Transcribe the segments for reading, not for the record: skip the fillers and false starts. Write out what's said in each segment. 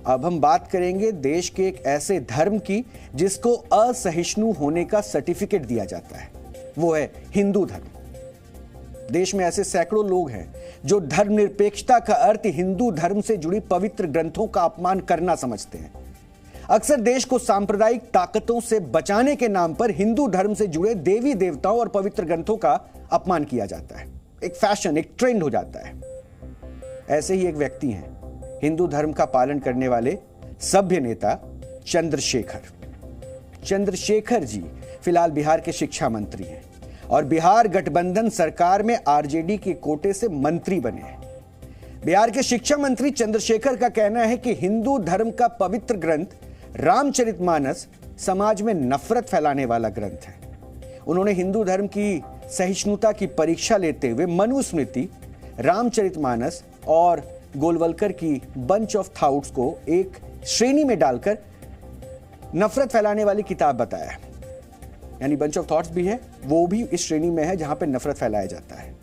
अब हम बात करेंगे देश के एक ऐसे धर्म की जिसको असहिष्णु होने का सर्टिफिकेट दिया जाता है, वो है हिंदू धर्म। देश में ऐसे सैकड़ों लोग हैं जो धर्मनिरपेक्षता का अर्थ हिंदू धर्म से जुड़ी पवित्र ग्रंथों का अपमान करना समझते हैं। अक्सर देश को सांप्रदायिक ताकतों से बचाने के नाम पर हिंदू धर्म से जुड़े देवी देवताओं और पवित्र ग्रंथों का अपमान किया जाता है। एक फैशन, एक ट्रेंड हो जाता है। ऐसे ही एक व्यक्ति हैं हिंदू धर्म का पालन करने वाले सभ्य नेता चंद्रशेखर जी फिलहाल बिहार के शिक्षा मंत्री हैं और बिहार गठबंधन सरकार में आरजेडी के कोटे से मंत्री बने हैं। बिहार के शिक्षा मंत्री चंद्रशेखर का कहना है कि हिंदू धर्म का पवित्र ग्रंथ रामचरितमानस समाज में नफरत फैलाने वाला ग्रंथ है। उन्होंने हिंदू धर्म की सहिष्णुता की परीक्षा लेते हुए मनुस्मृति, रामचरितमानस और गोलवलकर की बंच ऑफ थॉट्स को एक श्रेणी में डालकर नफरत फैलाने वाली किताब बताया है। यानी बंच ऑफ थॉट्स भी है, वो भी इस श्रेणी में है जहां पे नफरत फैलाया जाता है।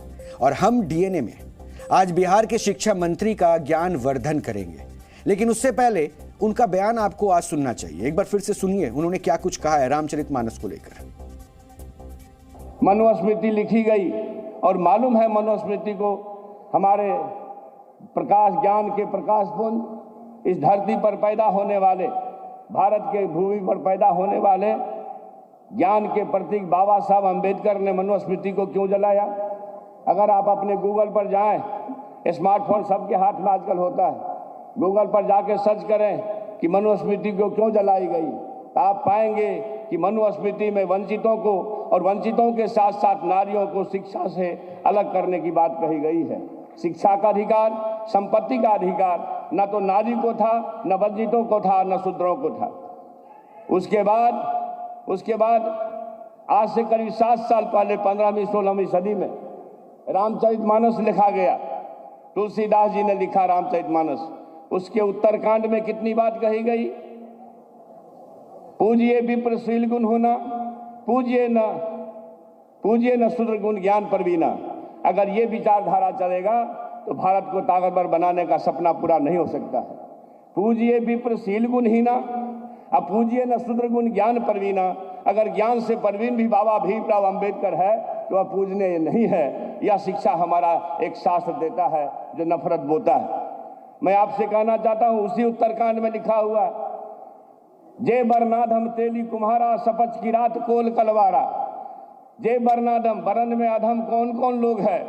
और हम डीएनए में आज बिहार के शिक्षा मंत्री का ज्ञान वर्धन करेंगे, लेकिन उससे पहले उनका बयान आपको आज सुनना चाहिए। एक बार फिर से सुनिए उन्होंने क्या कुछ कहा है रामचरितमानस को लेकर। मनुस्मृति लिखी गई और मालूम है मनुस्मृति को हमारे प्रकाश ज्ञान के प्रकाश पुंज इस धरती पर पैदा होने वाले, भारत के भूमि पर पैदा होने वाले ज्ञान के प्रतीक बाबा साहब अम्बेडकर ने मनुस्मृति को क्यों जलाया? अगर आप अपने गूगल पर जाएं, स्मार्टफोन सबके हाथ में आजकल होता है, गूगल पर जाके सर्च करें कि मनुस्मृति को क्यों जलाई गई, तो आप पाएंगे कि मनुस्मृति में वंचितों को और वंचितों के साथ साथ नारियों को शिक्षा से अलग करने की बात कही गई है। शिक्षा का अधिकार, संपत्ति का अधिकार न तो नारी को था, न वंचितों को था, न शूद्रों को था। उसके बाद आज से करीब 7 साल पहले 15वीं 16वीं सदी में रामचरितमानस लिखा गया। तुलसीदास जी ने लिखा रामचरितमानस। उसके उत्तरकांड में कितनी बात कही गई? पूजिए विप्र शील गुण होना, पूजिए न शूद्र गुण ज्ञान परवीना। अगर ये विचारधारा चलेगा तो भारत को ताकतवर बनाने का सपना पूरा नहीं हो सकता है। पूजिए विप्र शील गुण हीना, अब पूजिए न शूद्र गुण ज्ञान परवीना। अगर ज्ञान से परवीन भी बाबा भीमराव अंबेडकर है तो वह पूजने नहीं है। यह शिक्षा हमारा एक शास्त्र देता है जो नफरत बोता है। मैं आपसे कहना चाहता हूं, उसी उत्तरकांड में लिखा हुआ, जय बरनाधम तेली कुम्हारा, सपच की रात कोल कलवारा। जय बरनाधम, बरन में अधम कौन कौन लोग है?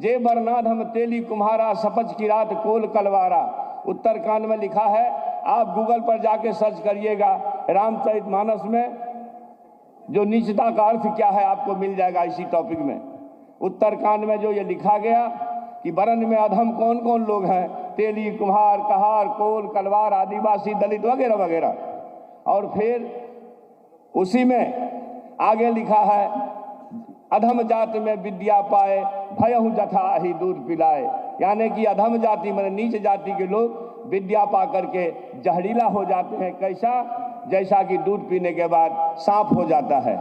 जय बरनाधम तेली कुम्हारा, सपच की रात कोल कलवारा। उत्तरकांड में लिखा है, आप गूगल पर जाके सर्च करिएगा रामचरितमानस में जो नीचता का अर्थ क्या है आपको मिल जाएगा इसी टॉपिक में। उत्तरकांड में जो ये लिखा गया कि बरन में अधम कौन कौन लोग हैं, तेली, कुम्हार, कहार, कोल, कलवार, आदिवासी, दलित वगैरह वगैरह। और फिर उसी में आगे लिखा है, अधम जाति में विद्या पाए, भयहु जथा ही दूध पिलाए। यानी कि अधम जाति में नीच जाति के लोग विद्या पा करके जहरीला हो जाते हैं। कैसा? जैसा कि दूध पीने के बाद सांप हो जाता है।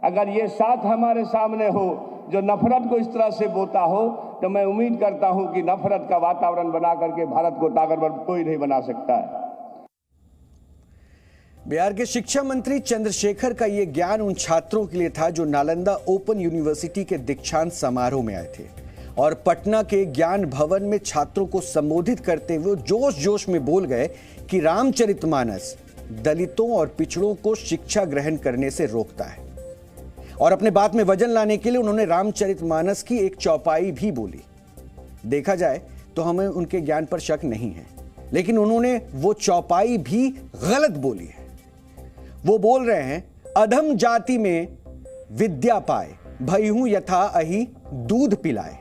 अगर ये साथ हमारे सामने हो जो नफरत को इस तरह से बोता हो, तो मैं उम्मीद करता हूं कि नफरत का वातावरण बना करके भारत को ताकतवर कोई नहीं बना सकता है। बिहार के शिक्षा मंत्री चंद्रशेखर का यह ज्ञान उन छात्रों के लिए था जो नालंदा ओपन यूनिवर्सिटी के दीक्षांत समारोह में आए थे और पटना के ज्ञान भवन में छात्रों को संबोधित करते हुए जोश जोश में बोल गए कि रामचरितमानस दलितों और पिछड़ों को शिक्षा ग्रहण करने से रोकता है। और अपने बात में वजन लाने के लिए उन्होंने रामचरितमानस की एक चौपाई भी बोली। देखा जाए तो हमें उनके ज्ञान पर शक नहीं है, लेकिन उन्होंने वो चौपाई भी गलत बोली है। वो बोल रहे हैं, अधम जाति में विद्या पाए, भयहु यथा अहि दूध पिलाए।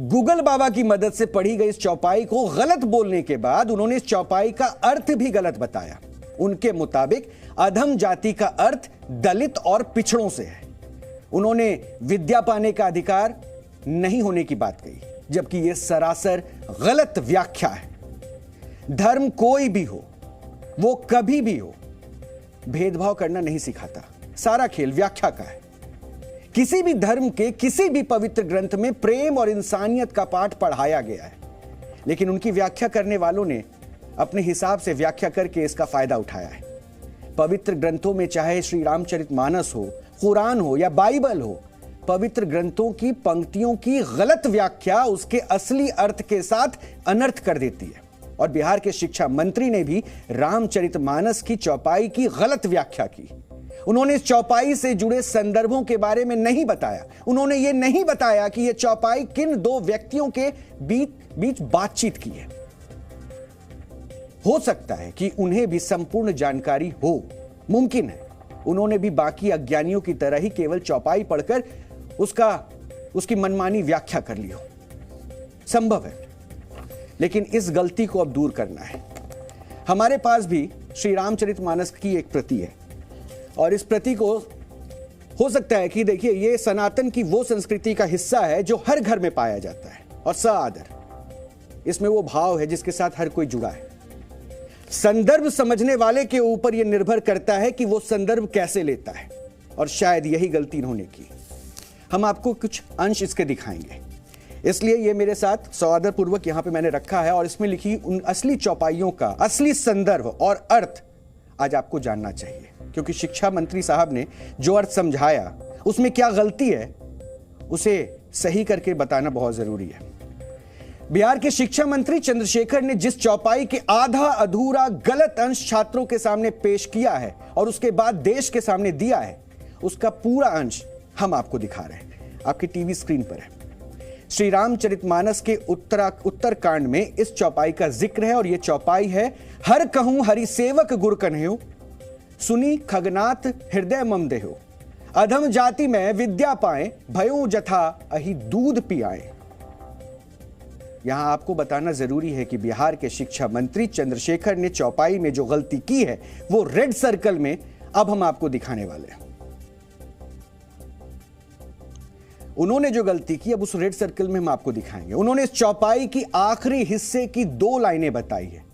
गूगल बाबा की मदद से पढ़ी गई इस चौपाई को गलत बोलने के बाद उन्होंने इस चौपाई का अर्थ भी गलत बताया। उनके मुताबिक अधम जाति का अर्थ दलित और पिछड़ों से है। उन्होंने विद्या पाने का अधिकार नहीं होने की बात कही, जबकि यह सरासर गलत व्याख्या है। धर्म कोई भी हो, वो कभी भी हो, भेदभाव करना नहीं सिखाता। सारा खेल व्याख्या का है। किसी भी धर्म के किसी भी पवित्र ग्रंथ में प्रेम और इंसानियत का पाठ पढ़ाया गया है, लेकिन उनकी व्याख्या करने वालों ने अपने हिसाब से व्याख्या करके इसका फायदा उठाया है। पवित्र ग्रंथों में चाहे श्री रामचरितमानस हो, कुरान हो या बाइबल हो, पवित्र ग्रंथों की पंक्तियों की गलत व्याख्या उसके असली अर्थ के साथ अनर्थ कर देती है। और बिहार के शिक्षा मंत्री ने भी रामचरितमानस की चौपाई की गलत व्याख्या की। उन्होंने इस चौपाई से जुड़े संदर्भों के बारे में नहीं बताया। उन्होंने यह नहीं बताया कि यह चौपाई किन दो व्यक्तियों के बीच बातचीत की है। हो सकता है कि उन्हें भी संपूर्ण जानकारी हो, मुमकिन है उन्होंने भी बाकी अज्ञानियों की तरह ही केवल चौपाई पढ़कर उसकी मनमानी व्याख्या कर ली हो, संभव है। लेकिन इस गलती को अब दूर करना है। हमारे पास भी श्री रामचरितमानस की एक प्रति है और इस प्रति को हो सकता है कि देखिए ये सनातन की वो संस्कृति का हिस्सा है जो हर घर में पाया जाता है और सआदर इसमें वो भाव है जिसके साथ हर कोई जुड़ा है। संदर्भ समझने वाले के ऊपर यह निर्भर करता है कि वो संदर्भ कैसे लेता है और शायद यही गलती इन्होंने की। हम आपको कुछ अंश इसके दिखाएंगे, इसलिए ये मेरे साथ सौहार्द पूर्वक यहां पे मैंने रखा है और इसमें लिखी उन असली चौपाइयों का असली संदर्भ और अर्थ आज आपको जानना चाहिए, क्योंकि शिक्षा मंत्री साहब ने जो अर्थ समझाया उसमें क्या गलती है उसे सही करके बताना बहुत जरूरी है। बिहार के शिक्षा मंत्री चंद्रशेखर ने जिस चौपाई के आधा अधूरा गलत अंश छात्रों के सामने पेश किया है और उसके बाद देश के सामने दिया है, उसका पूरा अंश हम आपको दिखा रहे हैं, आपकी टीवी स्क्रीन पर है। श्री रामचरितमानस के उत्तरकांड में इस चौपाई का जिक्र है और यह चौपाई है, हर कहूं हरि सेवक गुर कन्हयो, सुनी खगनाथ हृदय मम देहो, अधम जाति में विद्या पाए, भयों जथा अहि दूध पियाए। यहां आपको बताना जरूरी है कि बिहार के शिक्षा मंत्री चंद्रशेखर ने चौपाई में जो गलती की है वो रेड सर्कल में अब हम आपको दिखाने वाले हैं। उन्होंने जो गलती की अब उस रेड सर्कल में हम आपको दिखाएंगे। उन्होंने इस चौपाई की आखिरी हिस्से की 2 लाइनें बताई है।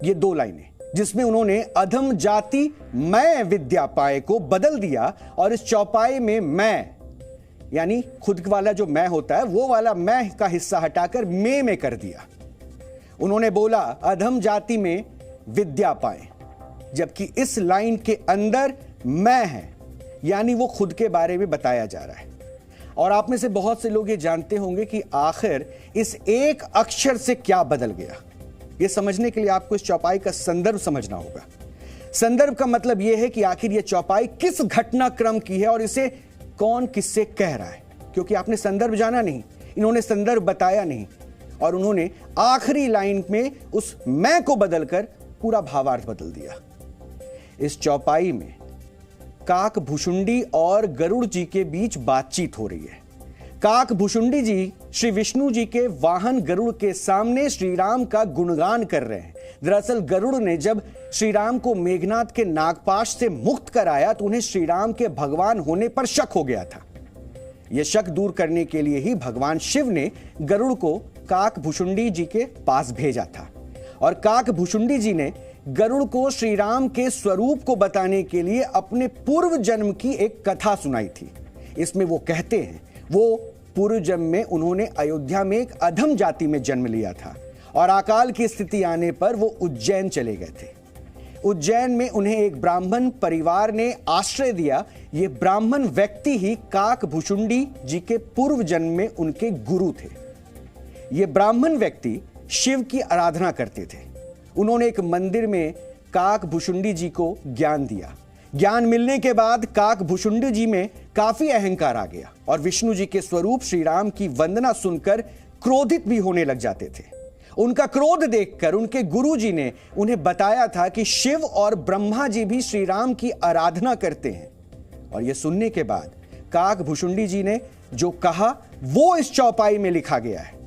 ये 2 लाइनें जिसमें उन्होंने अधम जाति मैं विद्या पाए को बदल दिया और इस चौपाई में मैं यानी खुद वाला जो मैं होता है वो वाला मैं का हिस्सा हटाकर में कर दिया। उन्होंने बोला अधम जाति में विद्या पाए, जबकि इस लाइन के अंदर मैं है यानी वो खुद के बारे में बताया जा रहा है। और आप में से बहुत से लोग ये जानते होंगे कि आखिर इस एक अक्षर से क्या बदल गया। ये समझने के लिए आपको इस चौपाई का संदर्भ समझना होगा। संदर्भ का मतलब यह है कि आखिर यह चौपाई किस घटनाक्रम की है और इसे कौन किससे कह रहा है, क्योंकि आपने संदर्भ जाना नहीं, इन्होंने संदर्भ बताया नहीं और उन्होंने आखिरी लाइन में उस मैं को बदलकर पूरा भावार्थ बदल दिया। इस चौपाई में काक भुशुंडी और गरुड़ जी के बीच बातचीत हो रही है। काक भुशुंडी जी श्री विष्णु जी के वाहन गरुड़ के सामने श्री राम का गुणगान कर रहे हैं। दरअसल गरुड़ ने जब श्री राम को मेघनाद के नागपाश से मुक्त कराया तो उन्हें श्री राम के भगवान होने पर शक हो गया था। यह शक दूर करने के लिए ही भगवान शिव ने गरुड़ को काक भुशुंडी जी के पास भेजा था और काक भुशुंडी जी ने गरुड़ को श्री राम के स्वरूप को बताने के लिए अपने पूर्व जन्म की एक कथा सुनाई थी। इसमें वो कहते हैं वो पूर्व जन्म में उन्होंने अयोध्या में एक अधम जाति में जन्म लिया था और अकाल की स्थिति आने पर वो उज्जैन चले गए थे। उज्जैन में उन्हें एक ब्राह्मण परिवार ने आश्रय दिया। ये ब्राह्मण व्यक्ति ही काक भुशुंडी जी के पूर्व जन्म में उनके गुरु थे। ये ब्राह्मण व्यक्ति शिव की आराधना करते थे। उन्होंने एक मंदिर में काक भुशुंडी जी को ज्ञान दिया। ज्ञान मिलने के बाद काक भुशुंडी जी में काफी अहंकार आ गया और विष्णु जी के स्वरूप श्री राम की वंदना सुनकर क्रोधित भी होने लग जाते थे। उनका क्रोध देखकर उनके गुरु जी ने उन्हें बताया था कि शिव और ब्रह्मा जी भी श्री राम की आराधना करते हैं। और यह सुनने के बाद काक भुशुंडी जी ने जो कहा वो इस चौपाई में लिखा गया है।